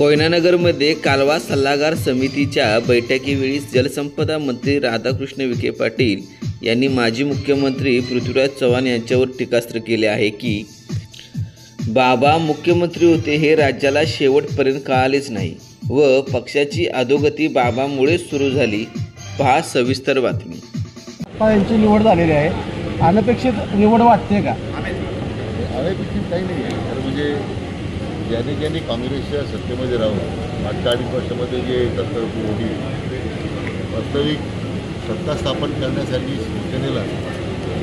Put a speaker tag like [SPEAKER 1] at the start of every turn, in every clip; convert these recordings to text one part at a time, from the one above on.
[SPEAKER 1] कोयनानगरमध्ये कालवा सल्लागार समितीच्या बैठकीवेळी जलसंपदा मंत्री राधाकृष्ण विखे पाटील यांनी माजी मुख्यमंत्री पृथ्वीराज चव्हाण यांच्यावर टीकास्त्र केले आहे की बाबा मुख्यमंत्री होते हे राज्याला शेवटपर्यंत कळालेच नाही व पक्षाची अधोगती बाबामुळे सुरू झाली। पहा सविस्तर बातमी।
[SPEAKER 2] यांची निवड झालेली आहे, अनपेक्षित निवड वाटते का?
[SPEAKER 3] अनपेक्षित काही नाही आहे, म्हणजे ज्यांनी काँग्रेसच्या सत्तेमध्ये राहून मागच्या 2.5 वर्षामध्ये जे मोठी वास्तविक सत्ता स्थापन करण्यासाठी शिवसेनेला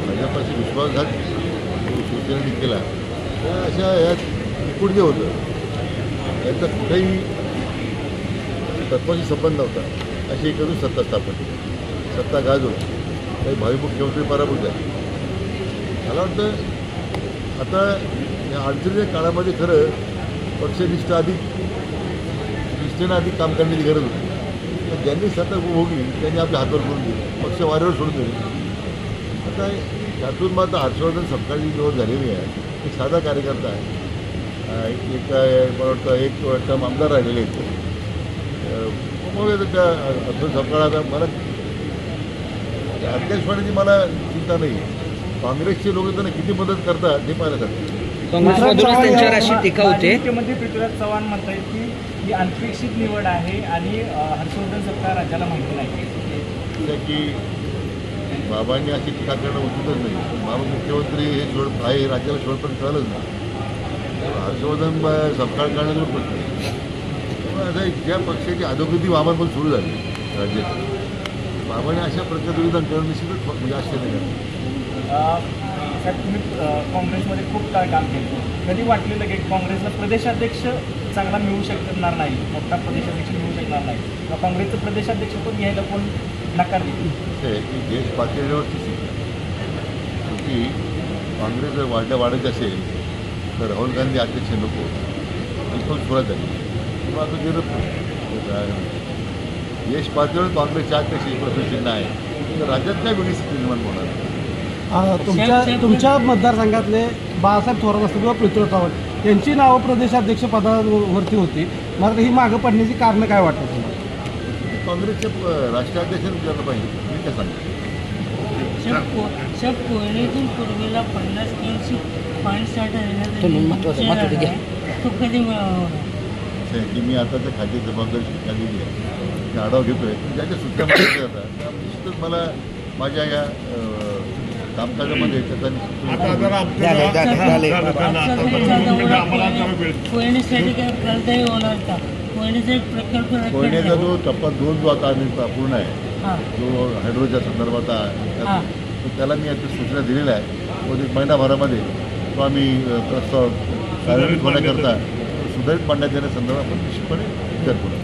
[SPEAKER 3] भाजपाशी विश्वासघात शिवसेनेने केला, तर अशा यात एकूण जे होतं यांचा कुठेही तत्वाशी संबंध नव्हता, अशी करून सत्ता स्थापन केली, सत्ता गाजवून काही भावी मुख्यमंत्री पराभूत झाले। मला वाटतं आता या अडचणीच्या काळामध्ये खरं पक्षनिष्ठ निष्ठेनं अधिक काम करण्याची गरज होती। तर ज्यांनी सत्ता भोगली त्यांनी आपल्या हातावर करून दिली, पक्ष वाऱ्यावर सोडून दिले। आता त्यातून मग आता हर्षवर्धन सपकाळची निवड झालेली आहे, एक साधा कार्यकर्ता आहे, मला वाटतं एक टर्म आमदार राहिलेले आहेत। मग त्या हर्षवर्धन सपकाळ आता मला अध्यक्ष होण्याची मला चिंता नाही, काँग्रेसचे लोक त्यांना किती मदत करतात हे पाहण्यासाठी।
[SPEAKER 1] काँग्रेसमधूनच त्यांच्यावर अशी टीका होते।
[SPEAKER 2] मुख्यमंत्री पृथ्वीराज चव्हाण म्हणतात की ही अनपेक्षित निवड आहे आणि हर्षवर्धन सपकाळ राज्याला माहिती नाही
[SPEAKER 3] की बाबांनी अशी टीका करणं उचितच नाही। बाबा मुख्यमंत्री हे आहे, राज्याला शेवटपर्यंत कळलंच नाही, हर्षवर्धन सपकाळ करण्याचा प्रश्न आता ज्या पक्षाची अधोगती बाबांपासून सुरू झाली राज्यात, बाबांनी अशा प्रकारचं विधान करणं निश्चितच म्हणजे आश्चर्य नाही।
[SPEAKER 2] साहेब, तुम्ही काँग्रेसमध्ये खूप काळ काम केलं, कधी वाटलेलं की काँग्रेसला प्रदेशाध्यक्ष चांगला मिळू शकणार नाही, मोठा प्रदेशाध्यक्ष मिळू शकणार नाही, किंवा काँग्रेसचं प्रदेशाध्यक्ष पण घ्यायला कोण नकार देईल?
[SPEAKER 3] की देश पातळीवरती की काँग्रेस जर वाढत असेल तर राहुल गांधी अध्यक्ष नको, इथून सुरुवात झाली किंवा आता गेलं देश पातळीवर काँग्रेसच्या अध्यक्ष प्रश्नचिन्ह आहे, तर राज्यात काय वेगळी स्थिती निर्माण होणार?
[SPEAKER 2] तुमच्या मतदारसंघातले बाळासाहेब थोरात असतील किंवा पृथ्वीराज चव्हाण यांची नावं प्रदेशाध्यक्ष पदावरती होती, मला ही मागं पडण्याची कारणं काय वाटतं तुम्हाला?
[SPEAKER 3] काँग्रेसच्या राष्ट्राध्यक्षांनी विचारलं पाहिजे, मी काय सांगतो।
[SPEAKER 4] कोयनेतून पूर्वेला 50-300 पाणी साठा तो कधी
[SPEAKER 3] की मी आता त्या खाती जबाबदारी स्वीकारलेली आहे, ते आढावा घेतोय, ज्याच्या सुट्ट्यामध्ये जातात निश्चितच मला माझ्या या कामकाजामध्ये त्याचा
[SPEAKER 4] कोयनेसाठी काय करताही होणार का? कोयनेचा एक प्रकल्प,
[SPEAKER 3] कोयनेचा जो टप्पा 2 जो आता पूर्ण आहे, जो हायड्रोच्या संदर्भात आहे, त्याला मी आता सूचना दिलेल्या आहे, तो 1 महिनाभरामध्ये तो आम्ही प्रस्ताव कार्यान्वित होण्याकरता सुधारित मांडण्यात येण्यासंदर्भात आपण निश्चितपणे विचार करू।